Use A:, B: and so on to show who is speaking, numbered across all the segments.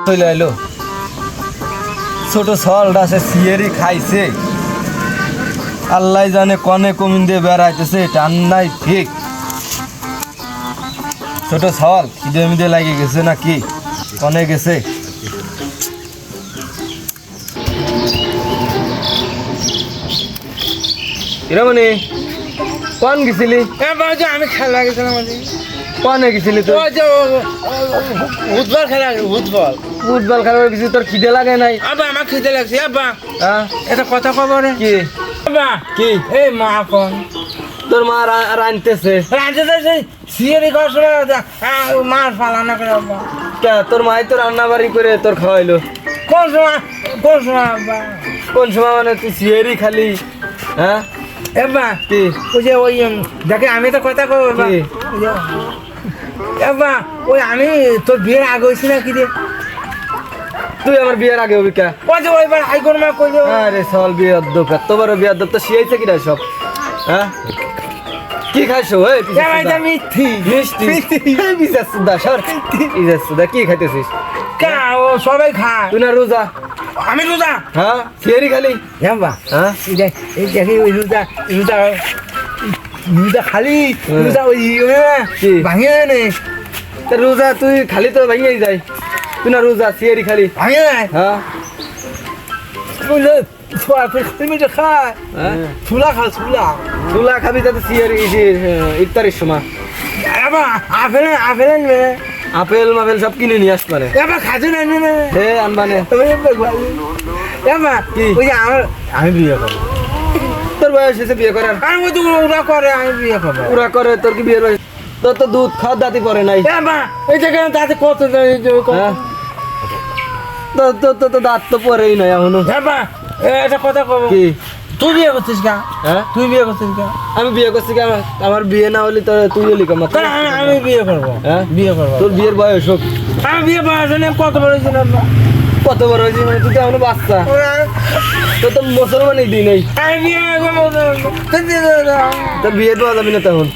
A: চলে এলো ছোট সলটা সে সিয়েরি খাইছে আল্লাহ জানে কনে কমিন দিয়ে বেড়াইতেছে টান্নাই ঠিক ছোট সল খিদে মিদে লাগে গেছে নাকি কনে গেছে কিরমনি কোন গেছিলি
B: আমি খেলা গেছিলাম
A: কনে গেছিলি তো
B: ফুটবল খেলা ফুটবল
A: ফুটবল খেলার গেছিলি তোর খিদে লাগে নাই
B: আব্বা আমার খিদে লাগছে আব্বা
A: হ্যাঁ
B: এটা কথা খবর
A: কি
B: আব্বা
A: কি
B: এই মা কোন
A: তোর মা রাঁধতেছে
B: রাঁধতে সিয়ারি কষ্ট মাছ ফালানো করে আব্বা
A: তোর মাই তো রান্না বাড়ি করে তোর খাওয়াইলো
B: কোন সময় আব্বা
A: কোন সময় মানে তুই সিয়েরি খালি হ্যাঁ
B: আব্বা
A: কি
B: ওই যে ওই দেখে আমি তো কথা কব আব্বা
A: কি?
B: আব্বা ওই আমি তোর বিয়ের আগে হয়েছি না কি রে
A: তুই আমার বিয়ের আগে হবি কে
B: ওই যে ওইবার হাইকোর্ট মা কই
A: আরে সল বিয়ে অধ্যক্ষ এত বড় বিয়ে অধ্যক্ষ তো শিয়াইছে কিনা সব হ্যাঁ কি খাইছো ওই
B: মিথ্যি
A: মিষ্টি বিজাস সুদা সর বিজাস সুদা কি খাইতেছিস
B: কা ও সবাই খায়
A: তুই না রোজা
B: আমি রোজা
A: হ্যাঁ সিয়েরি খালি
B: আব্বা
A: হ্যাঁ
B: এই দেখি ওই রোজা খালি রোজা ওই
A: কি?
B: ভাঙে নে
A: তা রোজা তুই খালি তো ভাঙিয়ে যাই তুই না রোজা সিয়েরি খালি
B: ভাঙে নাই
A: হ্যাঁ
B: বুঝলে তুমি যে খায়
A: হ্যাঁ
B: ছুলা খা ছুলা
A: তুলা খাবি তাতে সিয়েরি ইফতারির সময়
B: আবার আপেল আনবে
A: আপেল মাপেল সব কিনে নিয়ে আসতে পারে
B: এবার খাজু আনবে না
A: হে আনবানে
B: এবার
A: কি?
B: ওই যে আমি বিয়ে করবো
A: তোর বয়স হয়েছে বিয়ে করার
B: আমি ওই তো ওরা করে আমি বিয়ে করবো
A: পুরা করে তোর কি বিয়ের বয়স তোর তো দুধ খাওয়ার দাঁতি পরে নাই
B: এবার এই যে তাতে কত
A: হ্যাঁ তো দাঁত তো পরেই নাই এখনো
B: এবার এটা কথা কব
A: কি
B: তুই বিয়ে করছিস কা
A: হ্যাঁ
B: তুই বিয়ে করছিস কা
A: আমি বিয়ে করছি কি আমার বিয়ে না হলে তোর তুই হলি কম
B: আমি বিয়ে করবো
A: হ্যাঁ
B: বিয়ে করবো
A: তোর বিয়ের বয়স হোক
B: আমি বিয়ে বয়স কত বড় ছিল
A: কত বড় হয়েছে মানে তুই তো এখনো বাচ্চা তোর তো মুসলমানই দিই নেই
B: আমি বিয়ে
A: তোর বিয়ে দেওয়া যাবি না তখন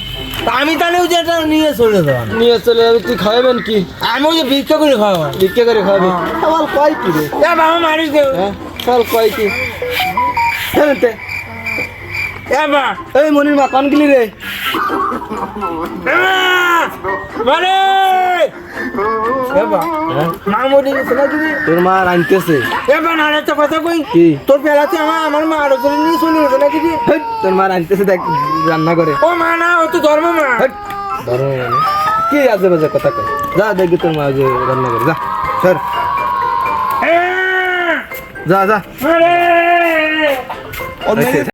B: আমি তাহলে ওই যে এটা নিয়ে চলে যাবো
A: নিয়ে চলে যাবি তুই খাওয়াবেন কি
B: আমি ওই যে ভিক্ষা করে খাওয়াবো
A: ভিক্ষা করে খাওয়াবি আমার কয় কি রে
B: বাবা মারিস দেব
A: হ্যাঁ চল কয় কি হ্যাঁ
B: এবার
A: এই মনির মা কান গেলি রে
B: মানে এবার মা মরে গেছে না দিদি
A: তোর মা রাঁধতেছে
B: এবার না একটা কথা কই
A: কি
B: তোর পেলাতে আমার মা আরো করে নিয়ে চলে গেছে না দিদি
A: হেই, তোর মা রাঁধতেছে দেখ রান্না করে
B: ও মা না ও তো ধর্ম মা
A: হেই, ধরো মানে কি আজে বাজে কথা কয় যা দেখবি তোর মা যে রান্না করে যা সর যা যা
B: আরে